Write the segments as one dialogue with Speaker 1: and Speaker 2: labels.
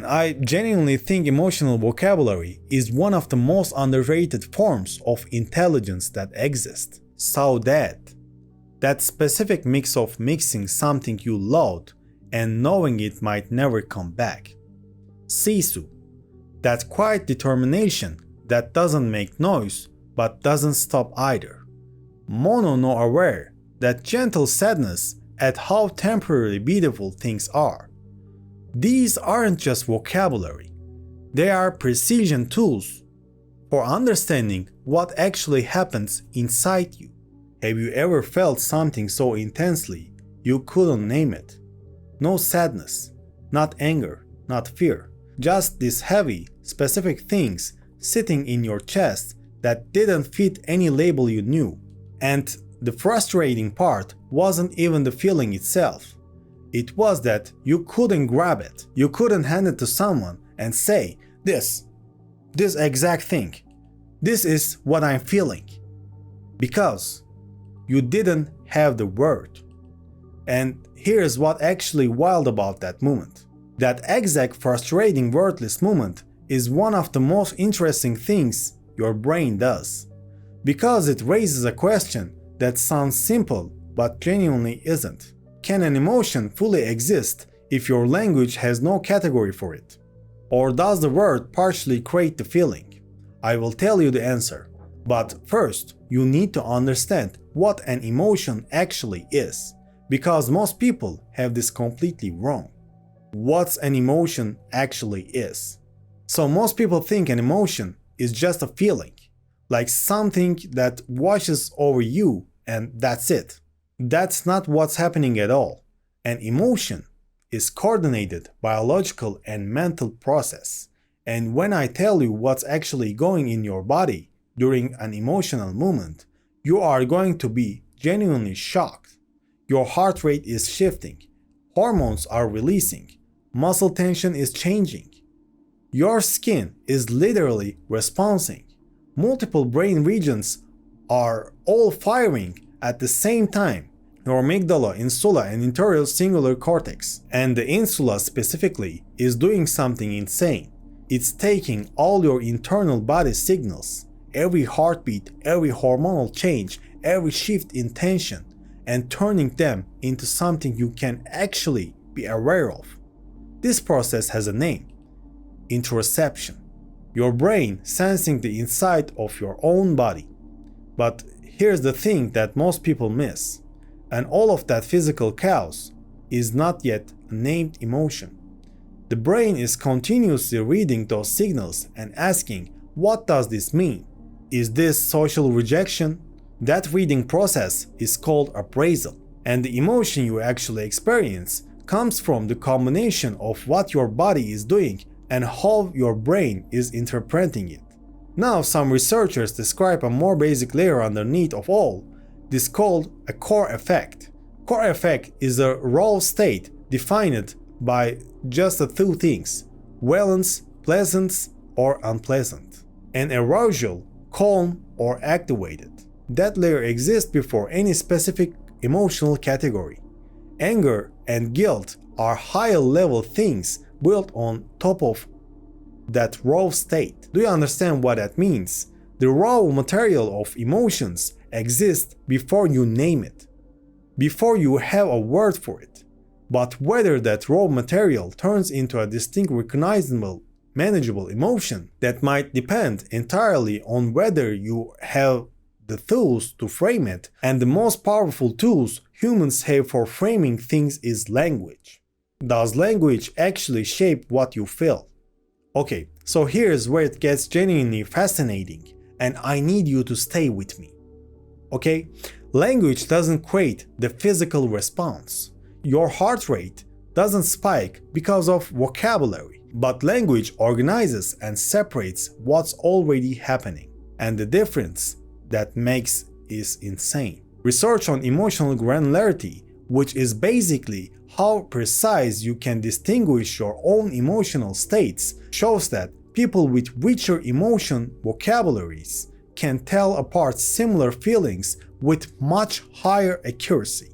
Speaker 1: And I genuinely think emotional vocabulary is one of the most underrated forms of intelligence that exist. So that specific mix of mixing something you loved and knowing it might never come back. Sisu, that quiet determination that doesn't make noise but doesn't stop either. Mono no aware, that gentle sadness at how temporarily beautiful things are. These aren't just vocabulary, they are precision tools for understanding what actually happens inside you. Have you ever felt something so intensely you couldn't name it? No sadness, not anger, not fear, just these heavy, specific things sitting in your chest that didn't fit any label you knew. And the frustrating part wasn't even the feeling itself. It was that you couldn't grab it. You couldn't hand it to someone and say, this exact thing. This is what I'm feeling. Because you didn't have the word. And here's what actually wild about that moment. That exact frustrating wordless moment is one of the most interesting things your brain does. Because it raises a question that sounds simple but genuinely isn't. Can an emotion fully exist if your language has no category for it? Or does the word partially create the feeling? I will tell you the answer. But first, you need to understand what an emotion actually is, because most people have this completely wrong. What an emotion actually is. So most people think an emotion is just a feeling, like something that washes over you and that's it. That's not what's happening at all. An emotion is coordinated biological and mental process. And when I tell you what's actually going in your body during an emotional moment, you are going to be genuinely shocked. Your heart rate is shifting, hormones are releasing, muscle tension is changing. Your skin is literally responding. Multiple brain regions are all firing at the same time. Your amygdala, insula, and anterior cingulate cortex, and the insula specifically, is doing something insane. It's taking all your internal body signals, every heartbeat, every hormonal change, every shift in tension, and turning them into something you can actually be aware of. This process has a name: interoception. Your brain sensing the inside of your own body. But here's the thing that most people miss. And all of that physical chaos is not yet a named emotion. The brain is continuously reading those signals and asking, what does this mean? Is this social rejection? That reading process is called appraisal, and the emotion you actually experience comes from the combination of what your body is doing and how your brain is interpreting it. Now, some researchers describe a more basic layer underneath of all. This is called a core effect. Core effect is a raw state defined by just a two things: valence, pleasant or unpleasant, and arousal, calm or activated. That layer exists before any specific emotional category. Anger and guilt are higher level things built on top of that raw state. Do you understand what that means? The raw material of emotions exists before you name it, before you have a word for it. But whether that raw material turns into a distinct, recognizable, manageable emotion, that might depend entirely on whether you have the tools to frame it, and the most powerful tools humans have for framing things is language. Does language actually shape what you feel? Okay, so here's where it gets genuinely fascinating, and I need you to stay with me. Okay? Language doesn't create the physical response. Your heart rate doesn't spike because of vocabulary, but language organizes and separates what's already happening. And the difference that makes is insane. Research on emotional granularity, which is basically how precise you can distinguish your own emotional states, shows that people with richer emotion vocabularies can tell apart similar feelings with much higher accuracy.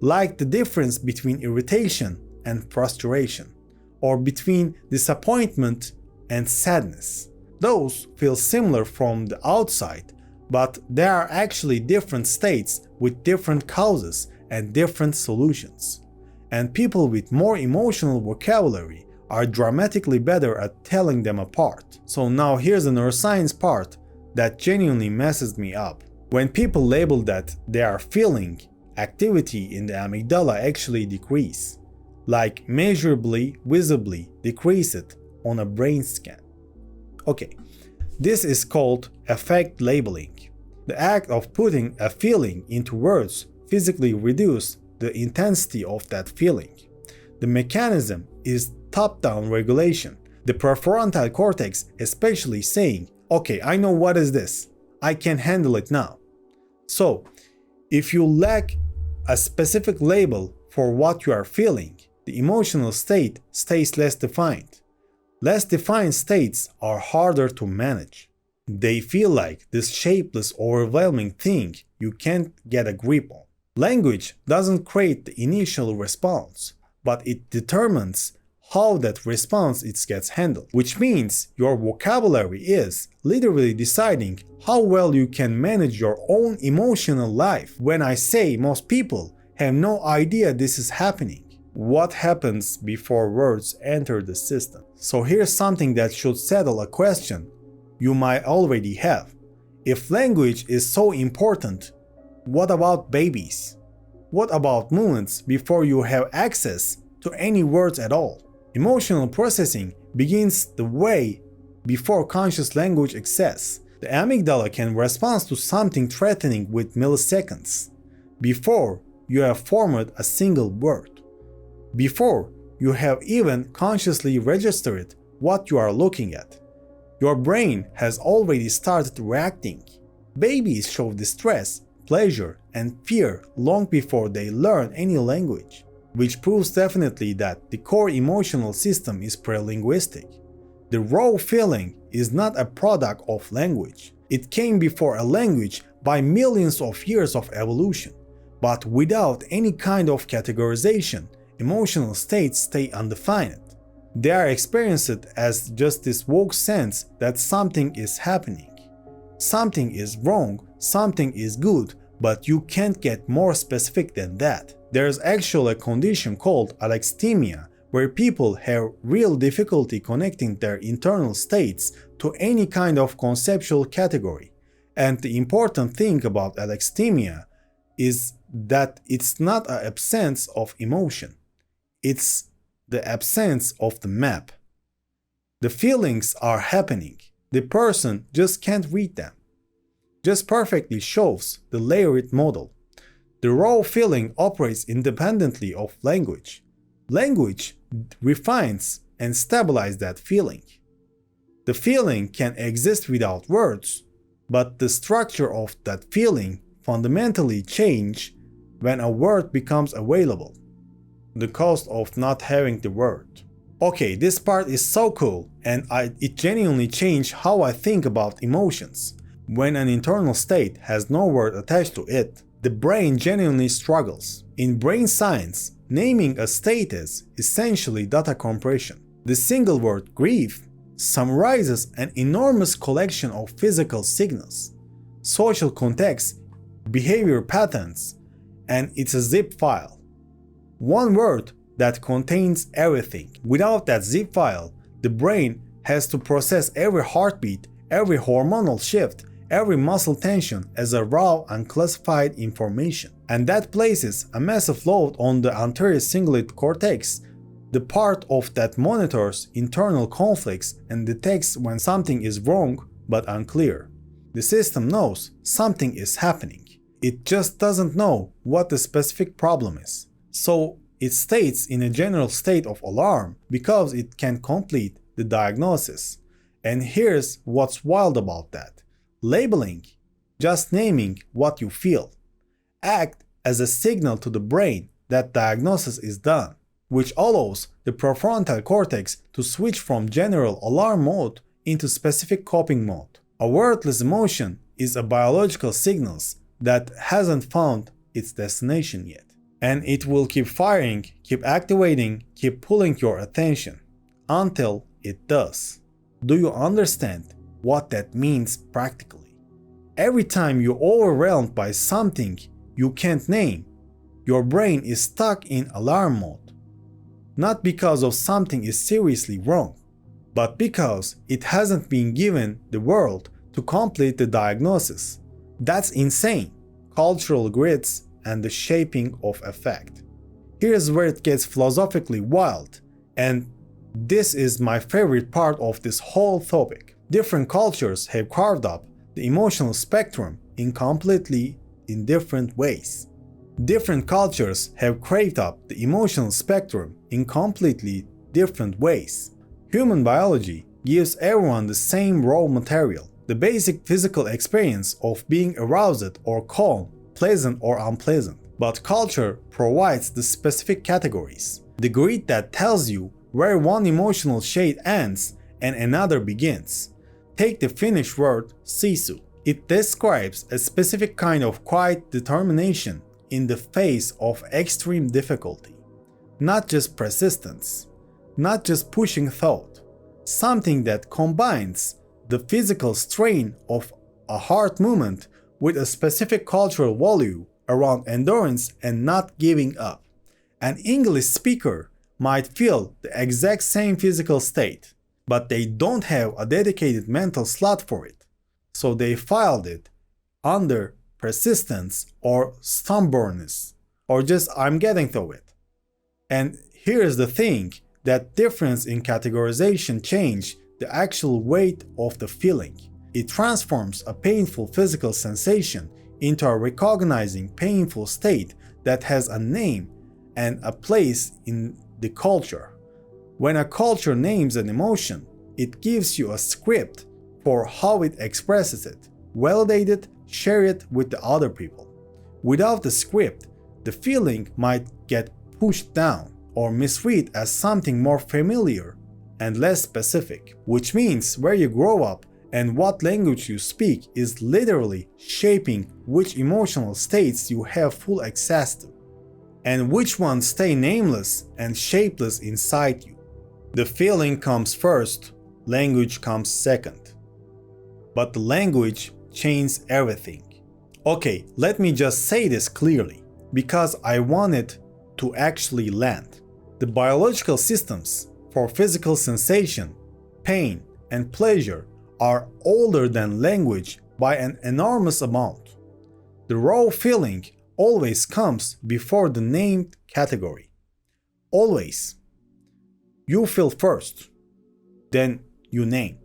Speaker 1: Like the difference between irritation and frustration, or between disappointment and sadness. Those feel similar from the outside, but they are actually different states with different causes and different solutions. And people with more emotional vocabulary are dramatically better at telling them apart. So now here's the neuroscience part that genuinely messes me up. When people label that they are feeling, activity in the amygdala actually decrease, like measurably, visibly decrease it on a brain scan. Okay, this is called affect labeling. The act of putting a feeling into words physically reduces the intensity of that feeling. The mechanism is top-down regulation. The prefrontal cortex especially saying, okay, I know what is this, I can handle it now. So, if you lack a specific label for what you are feeling, the emotional state stays less defined. Less defined states are harder to manage. They feel like this shapeless, overwhelming thing you can't get a grip on. Language doesn't create the initial response, but it determines how that response gets handled, which means your vocabulary is literally deciding how well you can manage your own emotional life. When I say most people have no idea this is happening, what happens before words enter the system? So here's something that should settle a question you might already have. If language is so important, what about babies? What about moments before you have access to any words at all? Emotional processing begins the way before conscious language access. The amygdala can respond to something threatening with milliseconds, before you have formed a single word, before you have even consciously registered what you are looking at. Your brain has already started reacting. Babies show distress, pleasure, and fear long before they learn any language, which proves definitely that the core emotional system is pre-linguistic. The raw feeling is not a product of language. It came before a language by millions of years of evolution. But without any kind of categorization, emotional states stay undefined. They are experienced as just this vague sense that something is happening. Something is wrong, something is good, but you can't get more specific than that. There is actually a condition called alexithymia, where people have real difficulty connecting their internal states to any kind of conceptual category. And the important thing about alexithymia is that it's not an absence of emotion. It's the absence of the map. The feelings are happening. The person just can't read them. Just perfectly shows the layered model. The raw feeling operates independently of language. Language refines and stabilizes that feeling. The feeling can exist without words, but the structure of that feeling fundamentally changes when a word becomes available. The cost of not having the word. Okay, this part is so cool, and it genuinely changed how I think about emotions. When an internal state has no word attached to it, the brain genuinely struggles. In brain science, naming a state is essentially data compression. The single word grief summarizes an enormous collection of physical signals, social context, behavior patterns, and it's a zip file. One word that contains everything. Without that zip file, the brain has to process every heartbeat, every hormonal shift, every muscle tension as a raw unclassified information. And that places a massive load on the anterior cingulate cortex, the part of that monitors internal conflicts and detects when something is wrong but unclear. The system knows something is happening. It just doesn't know what the specific problem is. So it stays in a general state of alarm because it can complete the diagnosis. And here's what's wild about that. Labeling, just naming what you feel, act as a signal to the brain that diagnosis is done, which allows the prefrontal cortex to switch from general alarm mode into specific coping mode. A wordless emotion is a biological signal that hasn't found its destination yet. And it will keep firing, keep activating, keep pulling your attention. until it does. Do you understand what that means practically? Every time you're overwhelmed by something you can't name, your brain is stuck in alarm mode. Not because of something is seriously wrong, but because it hasn't been given the world to complete the diagnosis. That's insane. Cultural grids and the shaping of affect. Here's where it gets philosophically wild, and this is my favorite part of this whole topic. Different cultures have carved up the emotional spectrum in completely different ways. Different cultures have carved up the emotional spectrum in completely different ways. Human biology gives everyone the same raw material, the basic physical experience of being aroused or calm, pleasant or unpleasant. But culture provides the specific categories, the grid that tells you where one emotional shade ends and another begins. Take the Finnish word sisu. It describes a specific kind of quiet determination in the face of extreme difficulty. Not just persistence, not just pushing thought, something that combines the physical strain of a heart movement with a specific cultural value around endurance and not giving up. An English speaker might feel the exact same physical state, but they don't have a dedicated mental slot for it, so they filed it under persistence or stubbornness, or just I'm getting through it. And here's the thing, that difference in categorization changes the actual weight of the feeling. It transforms a painful physical sensation into a recognizing painful state that has a name and a place in the culture. When a culture names an emotion, it gives you a script for how it expresses it, validate it, share it with the other people. Without the script, the feeling might get pushed down or misread as something more familiar and less specific, which means where you grow up and what language you speak is literally shaping which emotional states you have full access to, and which ones stay nameless and shapeless inside you. The feeling comes first, language comes second. But the language changes everything. Okay, let me just say this clearly, because I want it to actually land. The biological systems for physical sensation, pain, and pleasure are older than language by an enormous amount. The raw feeling always comes before the named category. Always. You feel first, then you name.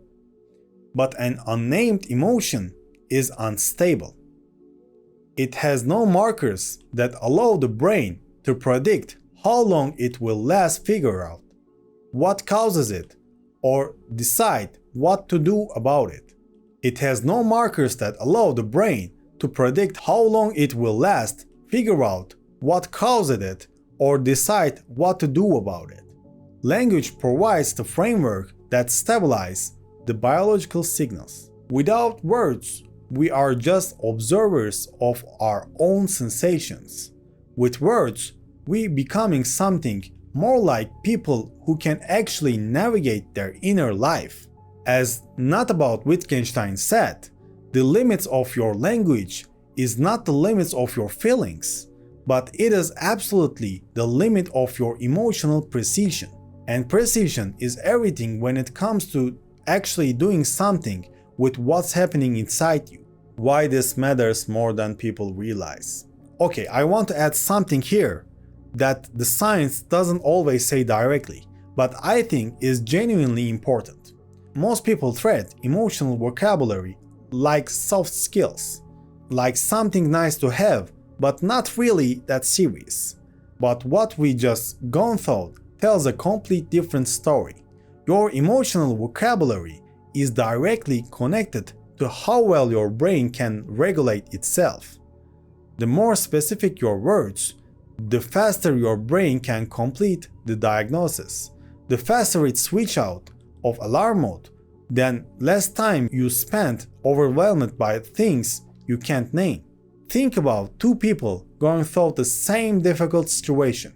Speaker 1: But an unnamed emotion is unstable. It has no markers that allow the brain to predict how long it will last, figure out what causes it, or decide what to do about it. It has no markers that allow the brain to predict how long it will last, figure out what caused it, or decide what to do about it. Language provides the framework that stabilizes the biological signals. Without words, we are just observers of our own sensations. With words, we becoming something more like people who can actually navigate their inner life. As Not About Wittgenstein said, the limits of your language is not the limits of your feelings, but it is absolutely the limit of your emotional precision. And precision is everything when it comes to actually doing something with what's happening inside you. Why this matters more than people realize. Okay, I want to add something here that the science doesn't always say directly, but I think is genuinely important. Most people treat emotional vocabulary like soft skills, like something nice to have, but not really that serious. But what we just gone through tells a complete different story. Your emotional vocabulary is directly connected to how well your brain can regulate itself. The more specific your words, the faster your brain can complete the diagnosis. The faster it switches out of alarm mode, then less time you spend overwhelmed by things you can't name. Think about two people going through the same difficult situation.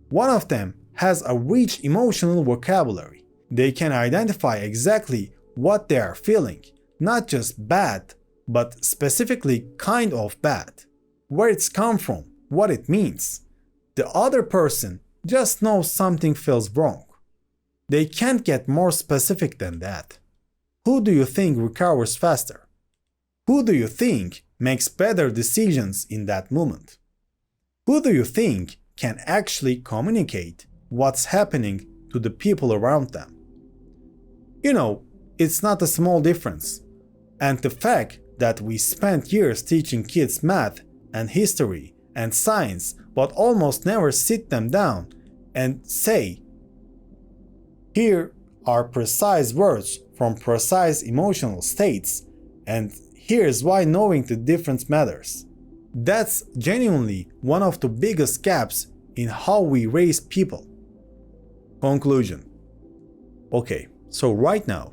Speaker 1: One of them has a rich emotional vocabulary, They can identify exactly what they are feeling, not just bad, but specifically kind of bad, where it's come from, what it means. The other person just knows something feels wrong. They can't get more specific than that. Who do you think recovers faster? Who do you think makes better decisions in that moment? Who do you think can actually communicate what's happening to the people around them? You know, it's not a small difference. And the fact that we spent years teaching kids math and history and science but almost never sit them down and say, here are precise words from precise emotional states, and here's why knowing the difference matters. That's genuinely one of the biggest gaps in how we raise people. Conclusion. Okay, so right now,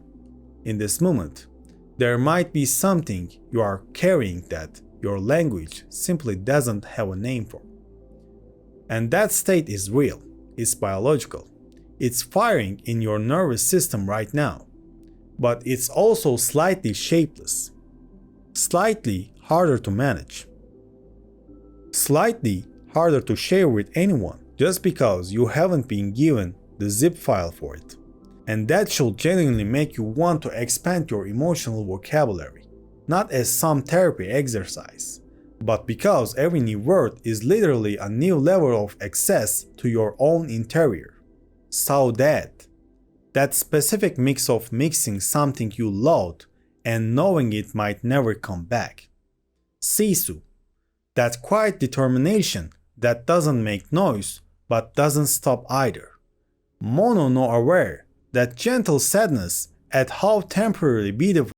Speaker 1: in this moment, there might be something you are carrying that your language simply doesn't have a name for. And that state is real, it's biological. It's firing in your nervous system right now. But it's also slightly shapeless, slightly harder to manage, slightly harder to share with anyone just because you haven't been given the zip file for it. And that should genuinely make you want to expand your emotional vocabulary, not as some therapy exercise, but because every new word is literally a new level of access to your own interior. So that specific mix of mixing something you loved and knowing it might never come back. Sisu, that quiet determination that doesn't make noise but doesn't stop either. Mono no aware, that gentle sadness at how temporarily beautiful